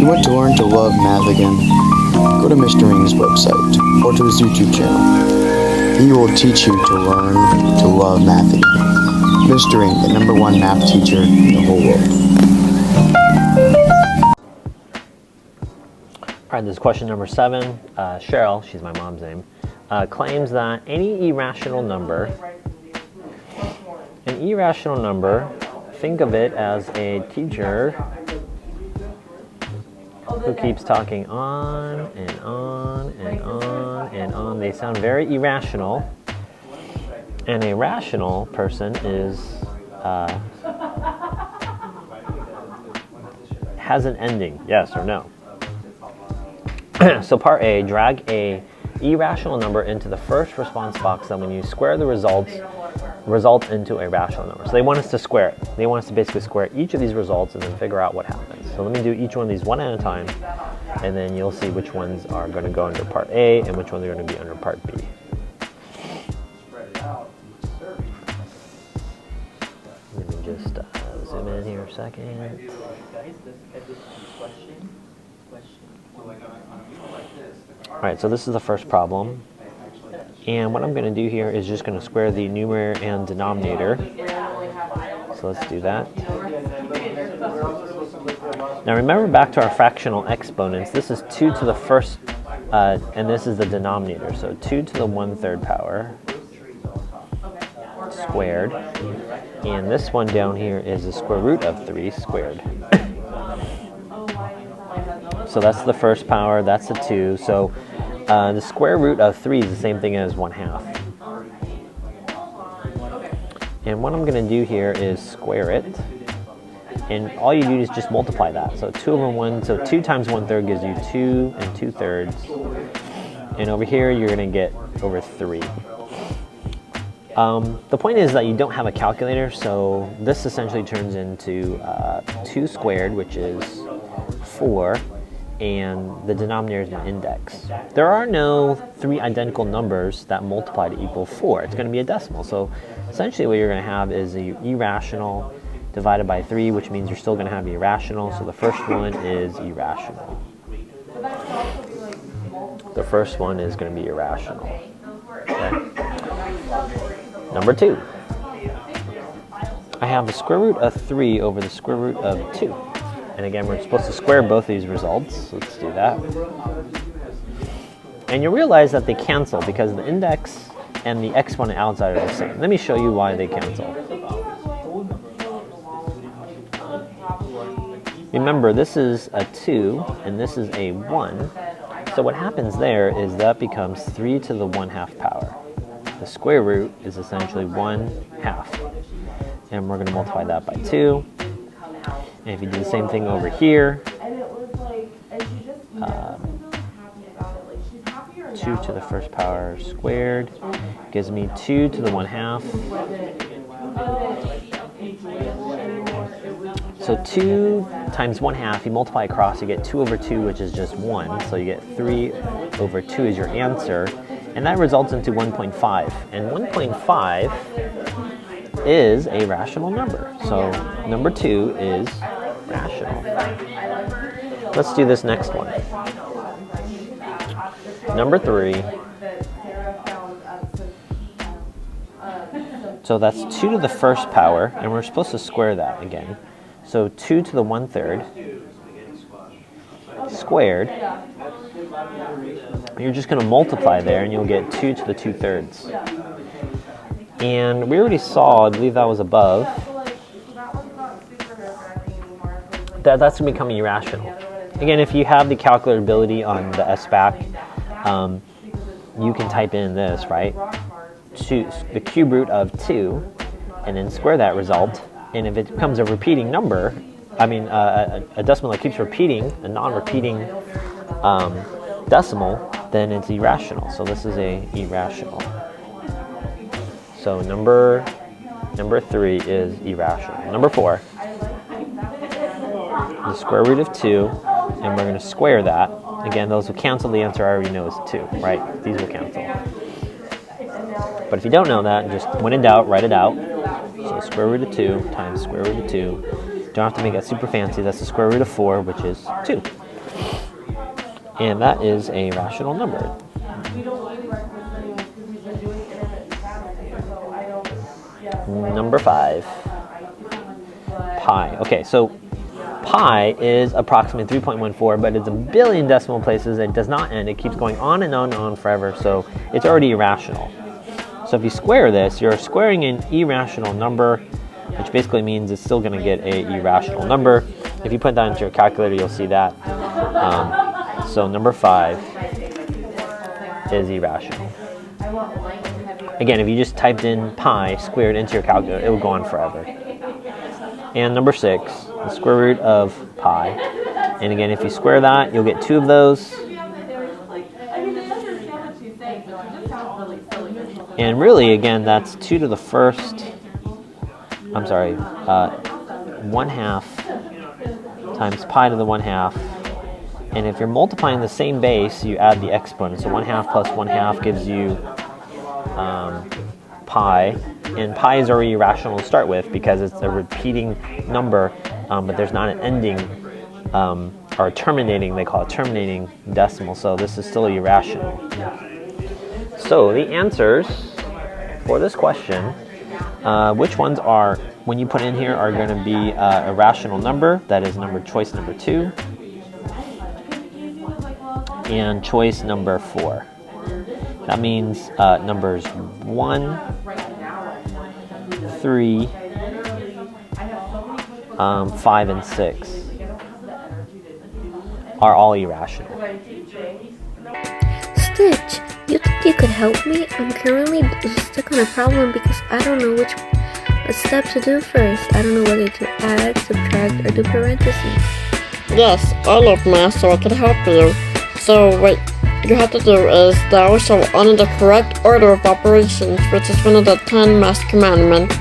you want to learn to love math again, go to Mr. Ng's website or to his YouTube channel. He will teach you to learn to love math again. Mr. Ng, the #1 math teacher in the whole world. All right, this is question number 7. Cheryl, she's my mom's name, claims that any irrational number, think of it as a teacher who keeps talking on and on and on and on. They sound very irrational. And a rational person is has an ending, yes or no. So part A, drag a irrational number into the first response box, then when you square the results into a rational number. So they want us to square it. They want us to basically square each of these results and then figure out what happens. So let me do each one of these one at a time, and then you'll see which ones are going to go under part A and which ones are going to be under part B. Let me just zoom in here a second. Alright, so this is the first problem. And what I'm going to do here is just going to square the numerator and denominator. So let's do that. Now remember back to our fractional exponents. This is 2 to the first, and this is the denominator. So 2 to the 1/3 power squared. And this one down here is the square root of 3 squared. So that's the first power, that's the 2. So the square root of 3 is the same thing as 1/2. And what I'm going to do here is square it. And all you do is just multiply that. So 2 over 1, so 2 times 1/3 gives you 2 2/3. And over here you're going to get over 3. The point is that you don't have a calculator, so this essentially turns into 2 squared, which is 4. And the denominator is an index. There are no 3 identical numbers that multiply to equal 4. It's going to be a decimal. So essentially what you're going to have is a irrational divided by 3, which means you're still going to have irrational. So the first one is irrational. The first one is going to be irrational. Okay. Number 2. I have the square root of 3 over the square root of 2. And again, we're supposed to square both these results. So let's do that. And you realize that they cancel because the index and the exponent outside are the same. Let me show you why they cancel. Remember, this is a 2 and this is a 1. So what happens there is that becomes 3 to the 1/2 power. The square root is essentially 1/2. And we're going to multiply that by 2. And if you do the same thing over here, 2 to the first power squared gives me 2 to the 1/2. So 2 times 1/2, you multiply across, you get 2 over 2, which is just 1. So you get 3 over 2 is your answer. And that results into 1.5. And 1.5 is a rational number. So number 2 is rational. Let's do this next one. Number 3. So that's 2 to the first power, and we're supposed to square that again. So 2 to the 1/3 squared. You're just going to multiply there, and you'll get 2 to the 2/3. And we already saw, I believe that was above, that's going to become irrational. Again, if you have the calculator ability on the SBAC, you can type in this, right? The cube root of 2, and then square that result. And if it becomes a repeating number, a decimal that keeps repeating, a non-repeating decimal, then it's irrational. So this is a irrational. So number 3 is irrational. Number 4, the square root of 2, and we're going to square that. Again, those will cancel. The answer I already know is 2, right? These will cancel. But if you don't know that, just when in doubt, write it out. So square root of 2 times square root of 2. Don't have to make that super fancy. That's the square root of 4, which is 2. And that is a rational number. Number 5, pi. Okay, so pi is approximately 3.14, but it's a billion decimal places. It does not end. It keeps going on and on and on forever, so it's already irrational. So if you square this, you're squaring an irrational number, which basically means it's still going to get a irrational number. If you put that into your calculator, you'll see that. So number 5 is irrational. Again, if you just typed in pi squared into your calculator, it will go on forever. And number 6, the square root of pi. And again, if you square that, you'll get 2 of those. And really, again, that's 2 to the first, 1/2 times pi to the 1/2. And if you're multiplying the same base, you add the exponent. So 1/2 plus 1/2 gives you pi. And pi is already irrational to start with because it's a repeating number, but there's not an ending or terminating, they call it terminating decimal. So this is still irrational. So the answers for this question, which ones are, when you put in here, are going to be a rational number, that is choice number 2, and choice number 4. That means numbers 1, 3, 5, and 6 are all irrational. Stitch, you think you could help me? I'm currently stuck on a problem because I don't know what step to do first. I don't know whether to add, subtract, or do parentheses. Yes, I love math, so I can help you. So what you have to do is thou shalt honor the correct order of operations, which is one of the 10 math commandments.